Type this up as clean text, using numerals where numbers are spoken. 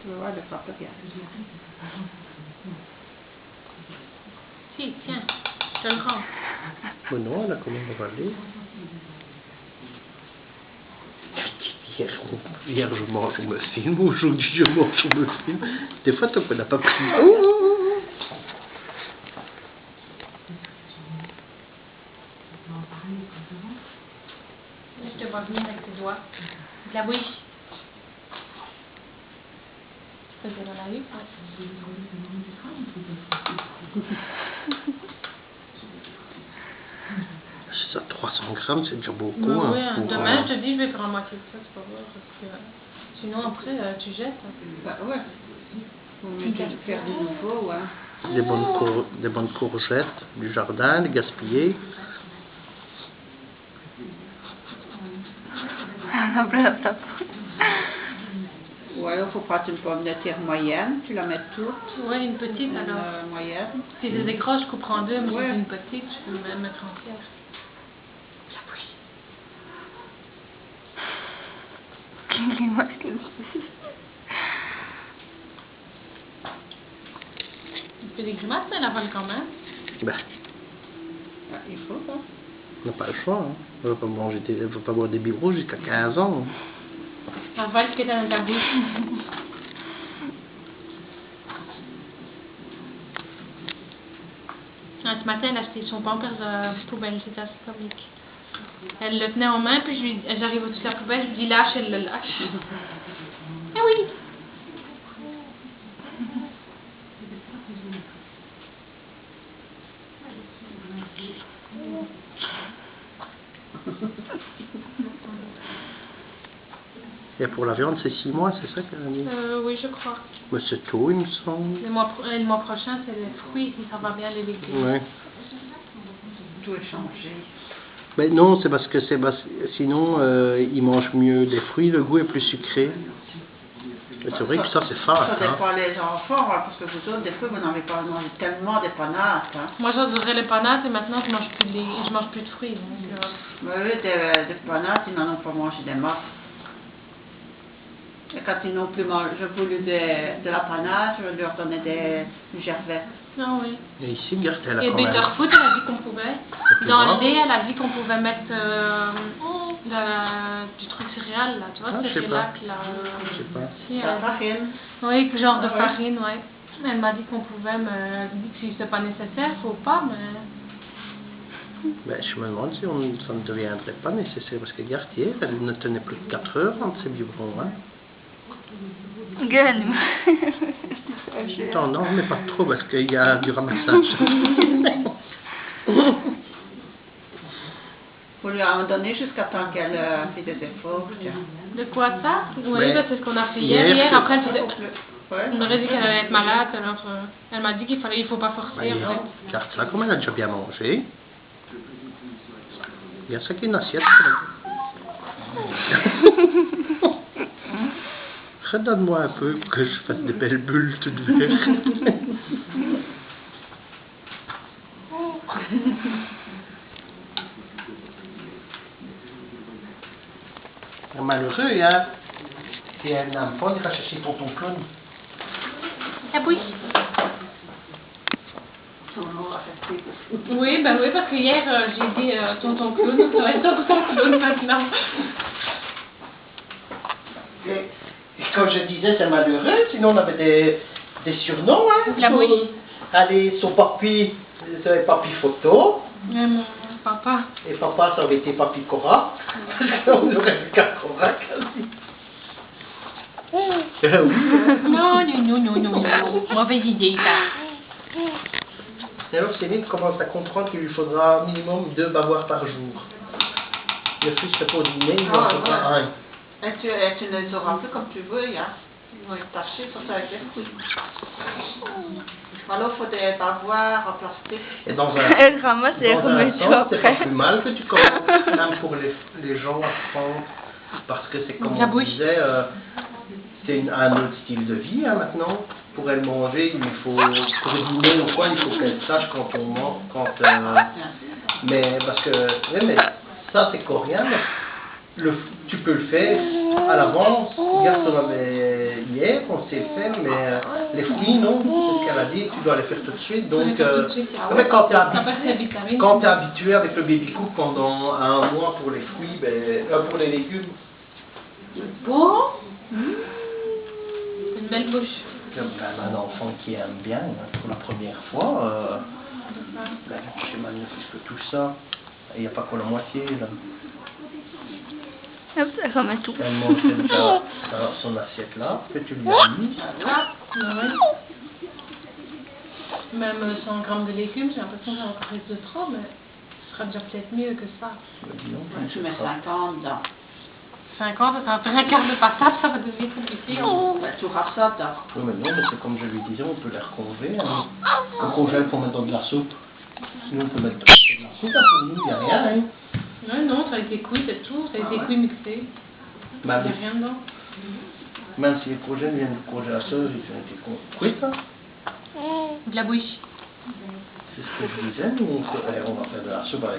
Ouais, le frappe bien. Si, tiens, je te le rends. Mais non, elle a quand même avalé. Hier je mange, je me filme. Aujourd'hui je mange, je me filme. Des fois, tant qu'on n'a pas pris. Je te vois venir avec tes doigts. De la bouche. Tu faisais dans la rue, Ça, 300 grammes, c'est déjà beaucoup. Bah, oui, pour, demain, je te dis, je vais faire la moitié de ça, c'est pas vrai. Parce que, sinon, après, tu jettes. Bah ouais. Faut mieux faire du nouveau, ouais. des bonnes courgettes du jardin, les gaspiller. Ou alors, il faut prendre une pomme de terre moyenne, tu la mets toute. Ouais, une petite alors. Moyenne. Si c'est des grosses, je coupe en deux, mais Ouais. si c'est une petite, je peux même mettre en pierre. Dis-moi ce que c'est. Il fait des grimaces, mais elle avale quand même. Ben, Ah, il faut, quoi. on n'a pas le choix. Hein. On ne va pas manger elle va pas boire des biberons jusqu'à 15 ans. Hein. Elle avale ce qui est dans ta bouche. Ce matin, elle a acheté son pampers poubelle, c'était assez comique. Elle le tenait en main, puis j'arrive au-dessus de la poubelle, je lui dis lâche, elle le lâche. Ah oui! Et pour la viande, c'est 6 mois, c'est ça qu'elle a dit? Oui, je crois. Mais c'est tôt, il me semble. Le mois prochain, c'est les fruits, si ça va bien, les légumes. Ouais. Tout est changé. Mais non, c'est parce que sinon, ils mangent mieux des fruits, le goût est plus sucré. Et c'est vrai que ça, c'est fort. Ça dépend Hein. les enfants, hein, parce que vous autres, des fois, vous n'avez pas mangé tellement des panates. Hein. Moi, j'adorais les panates et maintenant, je mange plus de fruits. Donc, Oui, des panates, ils n'en ont pas mangé des masses. Et quand ils n'ont plus voulu de la panade, je leur donnais du gervais. ah oui. Et ici, regarde, elle a Et quand même... Bitterfoot, elle a dit qu'on pouvait. peut Dans voir. le lait, elle a dit qu'on pouvait mettre du truc céréal, là. Tu vois, Ah, je c'est sais rélac, pas. là. Je sais pas. Si, La farine. oui, genre de Ah ouais. farine, ouais. Elle m'a dit qu'on pouvait, mais elle dit que si c'est pas nécessaire, faut pas, mais... Ben, je me demande si ça ne deviendrait pas nécessaire, parce que regarde, hier, elle ne tenait plus que 4 heures entre ses biberons. Hein. Gueule. Non, non, mais pas trop, parce qu'il y a du ramassage. Faut lui en donner jusqu'à temps qu'elle fait des efforts. Tiens. De quoi ça? Oui, Mais ben, c'est ce qu'on a fait hier, hier. c'est- Après, elle faisait... Ouais. On aurait dit qu'elle allait être malade, alors elle m'a dit qu'il faut pas forcer. Ben, En fait. regarde ça, comme elle a déjà bien mangé. Il y a ça qui est une assiette. Redonne-moi un peu pour que je fasse des belles bulles toutes vertes. C'est malheureux, hein. Si elle n'aime pas, il ira chercher tonton clown. Ah oui. Oui, ben oui, parce que hier, j'ai dit tonton clown, ça va être tonton clown maintenant. Et comme je disais, c'est malheureux, sinon on avait des surnoms, hein. La bouille. Allez, son papy, c'était papy photo, Mon papa. et papa, ça avait été papy Cora. On aurait vu qu'un Cora quasi. Oui. Non, mauvaise idée, ça. Et alors Céline commence à comprendre qu'il lui faudra minimum 2 bavoirs par jour. Le fils c'est pour dîner, il en faudra un. Et tu les auras fait comme tu veux, hein. Ils vont être tachés, surtout avec les fruits. Alors, il faut des bavoirs en plastique. Et dans un, Elle ramasse et elle dans un remet tout sens, c'est pas après. plus mal que tu commences, même pour les gens à prendre, parce que c'est comme La on bouche. disait, c'est un autre style de vie hein, maintenant. Pour elle manger, il faut, pour dîner ou quoi, il faut qu'elle sache quand on mange, mais parce que, ouais, mais ça c'est coréen, mais tu peux le faire à l'avance. Regarde, on avait hier, on s'est fait, mais les fruits, non. C'est ce qu'elle a dit, tu dois les faire tout de suite. Donc, mais quand tu es habitué avec le baby cook pendant un mois pour les fruits, pour les légumes, Bon. Une belle bouche. un enfant qui aime bien, pour la première fois, c'est magnifique que tout ça. Il n'y a pas que la moitié là. Hop, ça remet tout. Elle mange déjà son assiette là, que tu lui as mis. Même 100 grammes de légumes, j'ai l'impression que j'en aurais de trop, mais ce sera déjà peut-être mieux que ça. Tu mets 50 dedans. 50, ça va faire un quart de passable, ça va devenir compliqué. Tu rassautes. Oui, mais non, mais c'est comme je lui disais, on peut les recongeler. Hein. On congèle pour mettre dans de la soupe. Nous, on peut mettre de la soupe, hein, pour nous, il n'y a rien. Hein. Non, ça a été cuit, c'est tout. Ça a été cuit, mixé. Il n'y a rien dedans. Même si les projets viennent du congélateur, ils ont été cuits. Hein. De la bouche. C'est ce que je disais, nous, on va faire de la soupe avec.